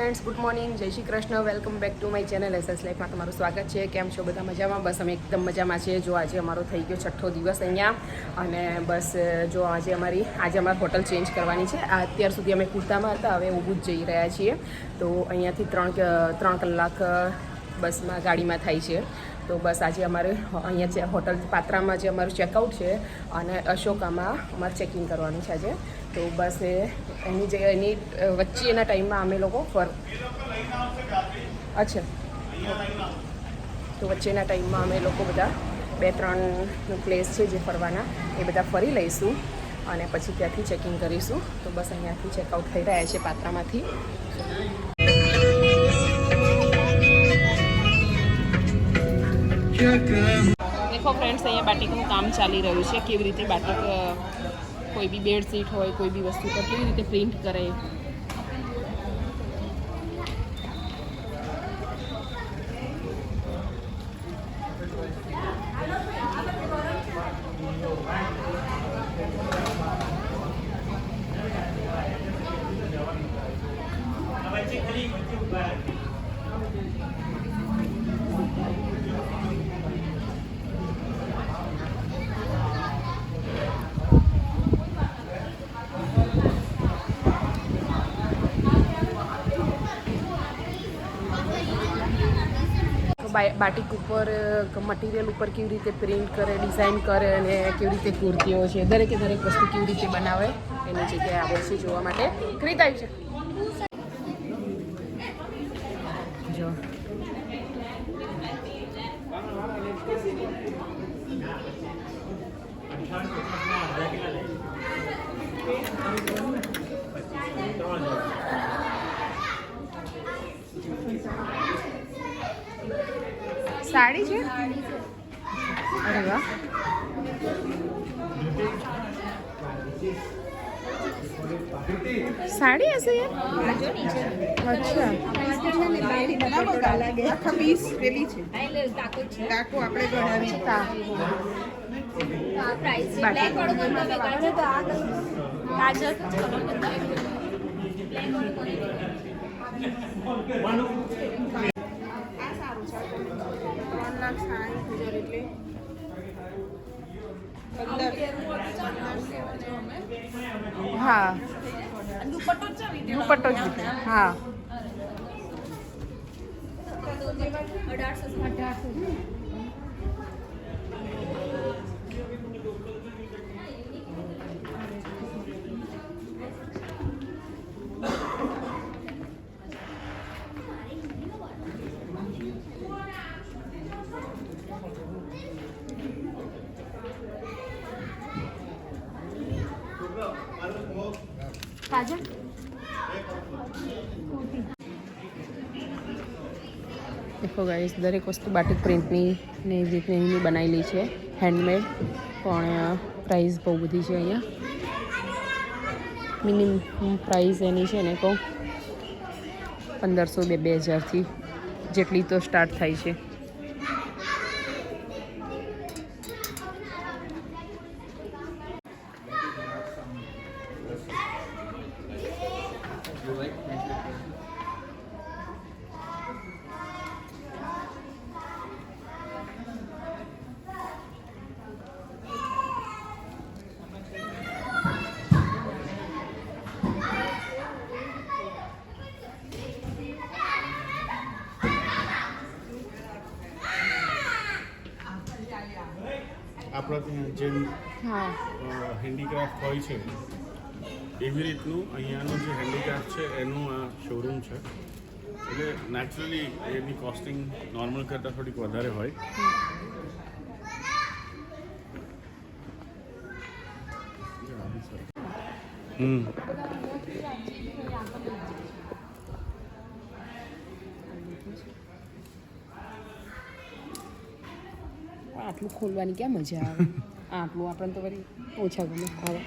Friends, good morning, જય Shri Krishna. Welcome back to my channel SS લાઈફમાં તમારું સ્વાગત છે. કેમ છો બધા? મજામાં? બસ અમે એકદમ મજામાં છીએ. જો આજે અમારો થઈ ગયો 6થો દિવસ અહીંયા અને બસ જો આજે અમારે હોટલ ચેન્જ કરવાની છે. અત્યાર સુધી અમે કુર્તામાં હતા, હવે ઊભું જ જઈ રહ્યા છીએ. તો અહીંયાથી 3 કલાક બસમાં ગાડીમાં થાય છે. તો બસ આજે અમારે અહીંયા છે હોટલ પાત્રામાં જે અમારું ચેકઆઉટ છે અને અશોકામાં અમારે ચેકિંગ કરવાનું છે આજે. તો બસ એની વચ્ચેના ટાઈમમાં અમે લોકો અચ્છા તો વચ્ચેના ટાઈમમાં અમે લોકો બધા 2-3 પ્લેસ છે જે ફરવાના એ બધા ફરી લઈશું અને પછી ત્યાંથી ચેકિંગ કરીશું. તો બસ અહીંયાથી ચેકઆઉટ થઈ રહ્યા છે પાત્રામાંથી. દેખો ફ્રેન્ડ્સ, અહીંયા બાટિકનું કામ ચાલી રહ્યું છે. કેવી રીતે બાટિક કોઈ બી બેડશીટ હોય, કોઈ બી વસ્તુ પર કેવી રીતે પ્રિન્ટ કરે. બાટિક ઉપર મટીરિયલ ઉપર કેવી રીતે પ્રિન્ટ કરે, ડિઝાઇન કરે અને કેવી રીતે કુર્તીઓ છે, દરેક વસ્તુ કેવી રીતે બનાવે એની જગ્યાએ આવે છે જોવા માટે. ખરીદ આવી છે જો. साड़ी है? अरे वाह, साड़ी ऐसे है? अच्छा, પીસ પેલી છે ટાકો આપણે ગણાવી हाँ दुपट्टो જ છે. હા કાજલ દેખો ગાઈસ, દરેક વસ્તુ બાટિક પ્રિન્ટની ને એવી રીતની અહીંની બનાવેલી છે, હેન્ડમેડ. પણ પ્રાઇસ બહુ બધી છે અહીંયા. મિનિમમ પ્રાઇસ એની છે ને કહું 1500-2000 જેટલી તો સ્ટાર્ટ થાય છે. આપણા ત્યાં જેમ હેન્ડીક્રાફ્ટ હોય છે એવી રીતનું અહીંયાનું જે હેન્ડીક્રાફ્ટ છે એનું આ શોરૂમ છે. એટલે નેચરલી એની કોસ્ટિંગ નોર્મલ કરતાં થોડીક વધારે હોય. આટલું ખોલવાની ક્યાં મજા આવે? આટલું આપણને તો વળી ઓછા ગમે આવે.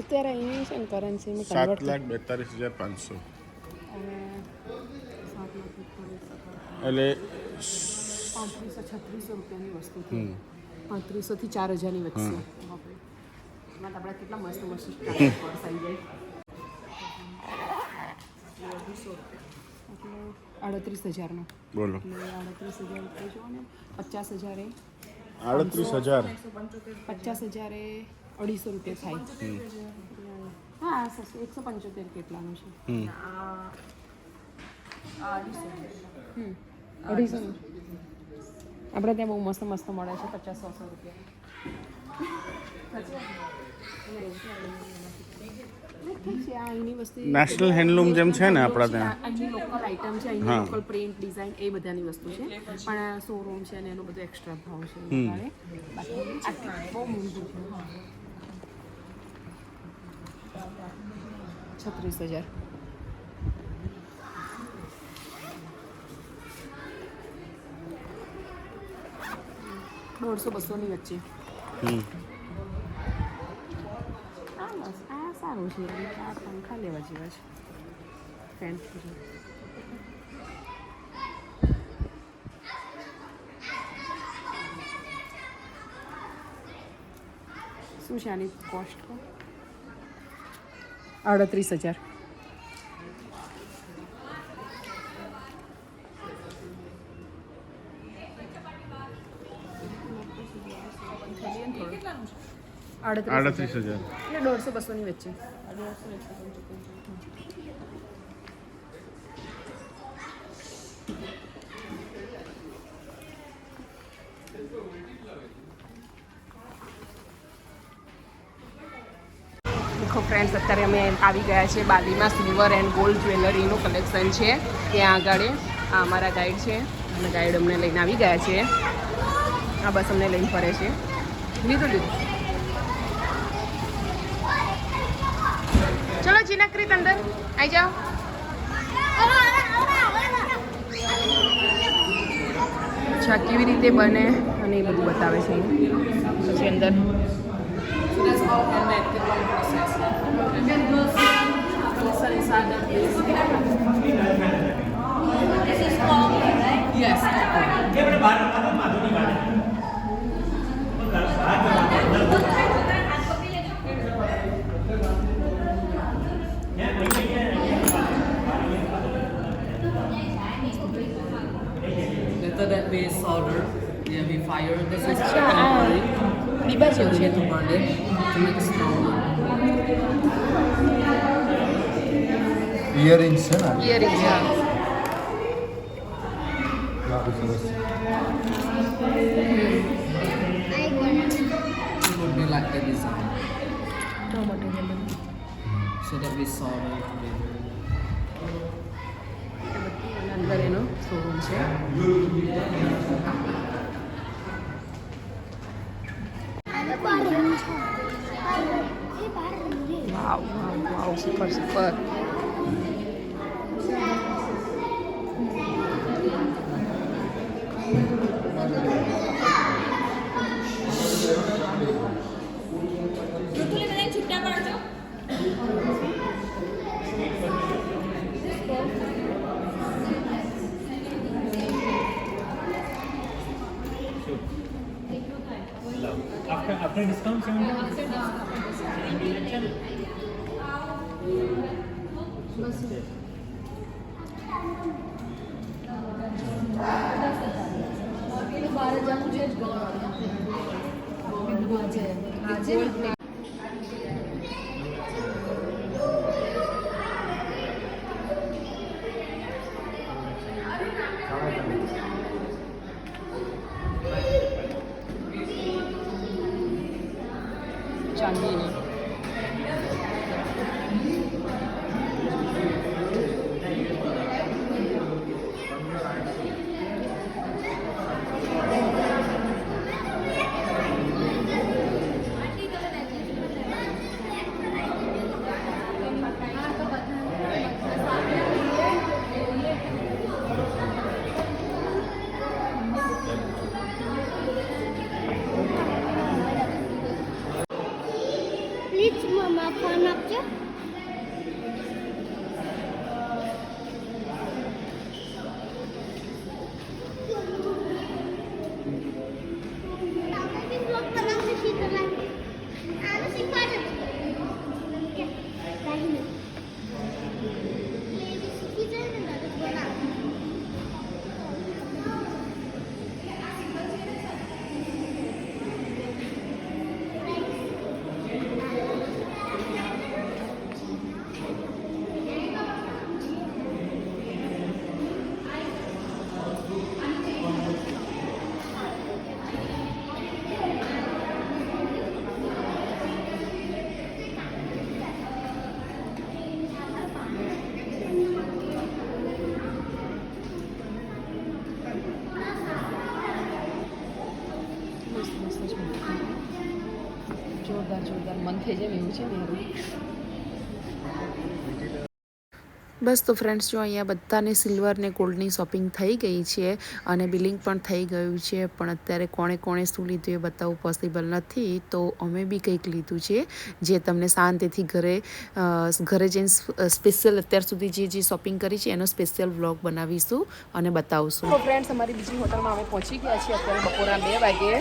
અત્યારે અહીં છે ને કરન્સીની 7,42,500. એટલે 3500-3600 રૂપિયાની વસ્તુ છે. 3500 થી 4000ની વચ્ચે. બાપરે. એમાં તો આપણે કેટલા મસ્ત મસ્ત પર્સ આવી જાય. 38,000નો. બોલો એટલે 38,000 રૂપિયા જો ને 50,000 એ 38,000 50,000 એ 250 રૂપિયા થાય. હા 175 કેટલાનું છે. આ 250. આપણે ત્યાં બહુ મસ્ત મસ્ત મળે છે 50-100 રૂપિયા. ઠીક છે આ અહીંની વસ્તુ નેશનલ હેન્ડલૂમ જેમ છે ને આપણા ત્યાં અહીંની લોકલ આઇટમ છે અહીંની લોકલ પ્રિન્ટ ડિઝાઇન એ બધાની વસ્તુ છે પણ શોરૂમ છે અને એનું બધું એક્સ્ટ્રા ભાવ છે વધારે બાકી આટલી બહુ મોંઘું છે 36,000 150-200ની વચ્ચે. બસ આ સારું છે આ પંખા લેવા જેવા છે ફેન. શું છે આની કોસ્ટ? 38,000. $38,000 એટલે 150-200ની વચ્ચે. દેખો ફ્રેન્ડ્સ અત્યારે અમે આવી ગયા છે બાલીમાં સિલ્વર એન્ડ ગોલ્ડ જ્વેલરીનું કલેક્શન છે ત્યાં આગળ. આ અમારા ગાઈડ છે અને ગાઈડ અમને લઈને આવી ગયા છે. આ બસ અમને લઈને ફરે છે. લીધું. ચલો જીનકરીત અંદર આવી જાઓ. અચ્છા કેવી રીતે બને અને એ બધું બતાવે છે પછી અંદર. After that we solder, yeah, we fire. This is અચ્છા આ બીબા જેવું છે. to burn it to make it stronger. Earrings છે ને earrings. It would be like the design. So that we solder together. અંદર એનો શોરૂમ છે. વાવ વાવ વાવ સુપર સુપર. After discount, 70? ચાંદીની. પ્લીઝ મમ્મા ફોન આપજો. જોરદાર જોરદાર મન થઈ જાય એવું છે મારું. બસ તો ફ્રેન્ડ્સ જો અહીંયા બધાને સિલ્વર ને ગોલ્ડની શોપિંગ થઈ ગઈ છે અને બિલિંગ પણ થઈ ગયું છે, પણ અત્યારે કોણે કોણે શું લીધું એ બતાવવું પોસિબલ નથી, તો અમે બી કંઈક લીધું છે જે તમને શાંતિથી ઘરે જઈને સ્પેશિયલ અત્યાર સુધી જે શોપિંગ કરી છે એનો સ્પેશિયલ વ્લોગ બનાવીશું અને બતાવશું. તો ફ્રેન્ડ્સ અમારી બીજી હોટલમાં અમે પહોંચી ગયા છીએ અત્યારે બપોરના 2 વાગે.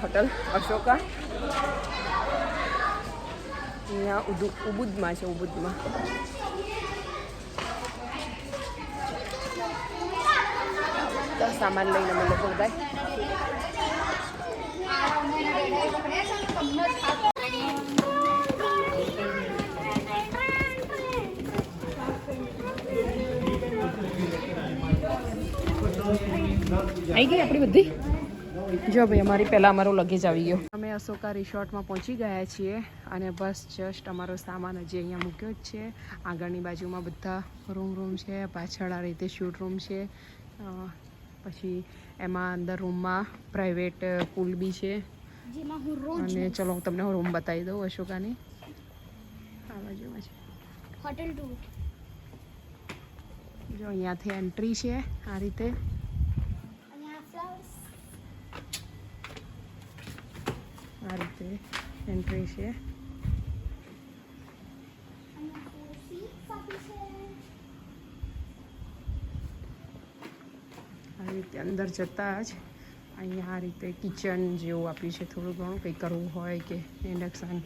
હોટલ અશોકા અહીંયા ઉબુદમાં છે. ઉબુદમાં સામાન લઈને અમે લોકો બધા આવી ગઈ આપણી બધી. જો ભાઈ અમારી પહેલાં અમારો લગેજ આવી ગયો. અમે અશોકા રિસોર્ટમાં પહોંચી ગયા છીએ અને બસ જસ્ટ અમારો સામાન હજી અહીંયા મૂક્યો જ છે. આગળની બાજુમાં બધા રૂમ છે, પાછળ આ રીતે શૂટ રૂમ છે, પછી એમાં અંદર રૂમમાં પ્રાઇવેટ પૂલ બી છે. અને ચલો હું તમને રૂમ બતાવી દઉં અશોકાની. આ બાજુમાં છે હોટેલ 2. જો અહીંયાથી એન્ટ્રી છે આ રીતે. આ રીતે એન્ટ્રી છે. આ રીતે અંદર જતાં જ અહીંયા આ રીતે કિચન જેવું આપ્યું છે, થોડું ઘણું કંઈ કરવું હોય કે ઇન્ડક્શન.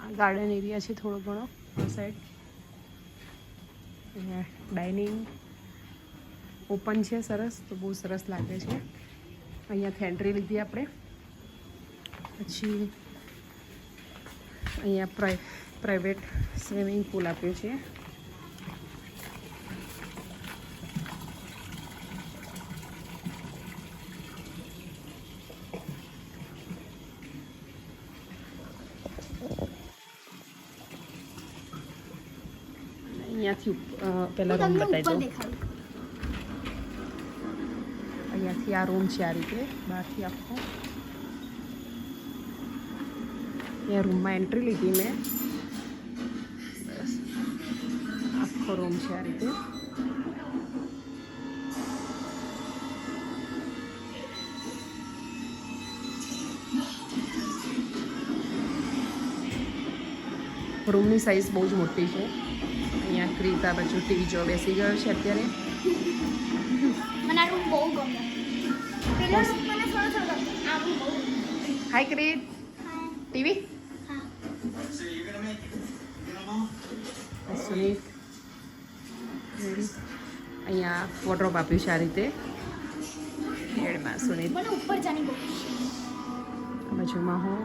આ ગાર્ડન એરિયા છે થોડો ઘણો આ સાઈડ. અહીંયા ડાઇનિંગ ઓપન છે, સરસ, તો બહુ સરસ લાગે છે. અહીંયાથી એન્ટ્રી લીધી આપણે. પછી અહીંયા પ્રાઇવેટ સ્વિમિંગ પુલ આપ્યું છે. અહીંયાથી પહેલાં રૂમ બતાવી દઉં. અહીંયાથી આ રૂમ છે આ રીતે બહારથી આખો. અહીંયા રૂમમાં એન્ટ્રી લીધી મેં. બસ આખો રૂમ છે આ રીતે. રૂમની સાઇઝ બહુ જ મોટી છે. અહીંયા ક્રીત આ બાજુ ટીવી જોવા બેસી ગયો છે અત્યારે. મને આ રૂમ બહુ ગમે. પેલો રૂમ મને થોડો ગમે. આ રૂમ બહુ ગમે. હાય ક્રીત. ટીવી. હા. સુનીત. અહીંયા વોર્ડરોબ આપ્યું છે આ રીતે હેડમાં. સુનીત મને ઉપર જાની બહુ આ બાજુમાં હું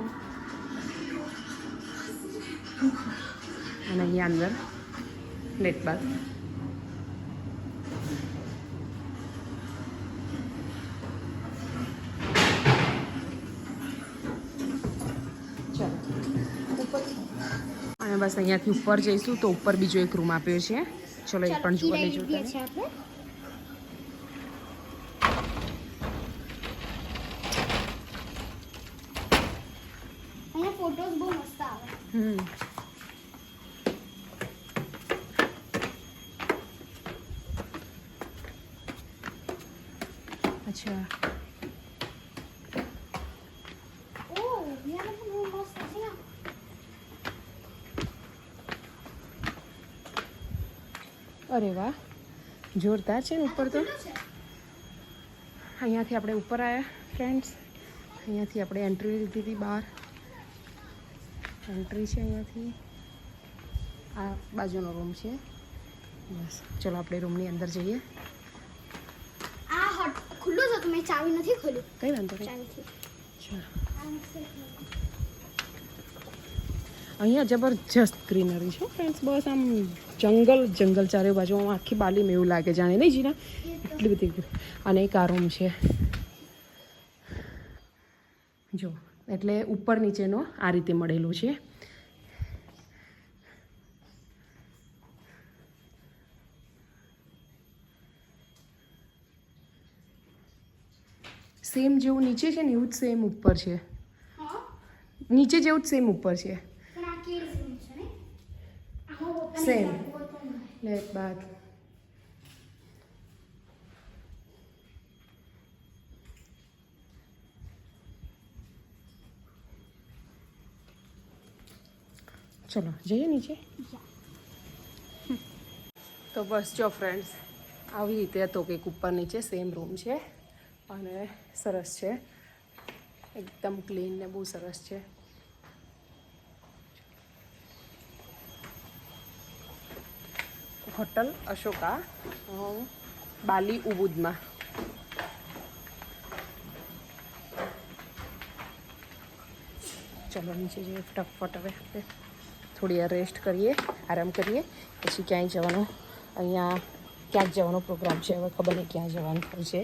અને અહીંયા અંદર પ્લેટ બાદ. ચાલો ઉપર અને બસ અહીંયાથી ઉપર જઈશું તો ઉપર બીજો એક રૂમ આપ્યો છે. ચલો એ પણ જોવા લેજો તમે. છે આપણે. અહીંયા ફોટોસ બહુ મસ્ત આવે. અચ્છા ઓ યાર બહુ મસ્ત છે. અરે વાહ, જોરદાર છે ને ઉપર તો. અહીંયાથી આપણે ઉપર આવ્યા ફ્રેન્ડ્સ. અહીંયાથી આપણે એન્ટ્રી લીધી હતી બહાર. એન્ટ્રી છે અહીંયાથી. આ બાજુનો રૂમ છે. બસ ચલો આપણે રૂમની અંદર જઈએ. આ હટ ખુલ્લું છે તો મેં ચાવી નથી ખોલ્યું. કઈ વાંધો નહીં. ચાવીથી. ચાલો અહીંયા જબરજસ્ત ગ્રીનરી છે ફ્રેન્ડ્સ. બસ આમ જંગલ ચારે બાજુ આમ આખી બાલીમાં એવું લાગે જાણે નહીં જીના, એટલી બધી. અને એક આ રૂમ છે જો, એટલે ઉપર નીચેનો આ રીતે મળેલું છે. સેમ જેવું નીચે છે ને એવું જ સેમ ઉપર છે. હા નીચે જેવું જ સેમ ઉપર છે. પણ આ કેવી સીમ છે ને આમાં ઓપન સેમ લેટ બાદ ચલો જઈએ નીચે. તો બસ જો ફ્રેન્ડ્સ આવી રીતે હતો કંઈક ઉપર નીચે સેમ રૂમ છે અને સરસ છે એકદમ ક્લીન ને બહુ સરસ છે. હોટલ અશોકા બાલી ઉબુદમાં. ચલો નીચે જઈએ ફટાફટ. હવે આપણે થોડી વાર રેસ્ટ કરીએ, આરામ કરીએ, પછી ક્યાંય જવાનો અહીંયા ક્યાંક જવાનો પ્રોગ્રામ છે. હવે ખબર નહીં ક્યાં જવાનું થાય છે.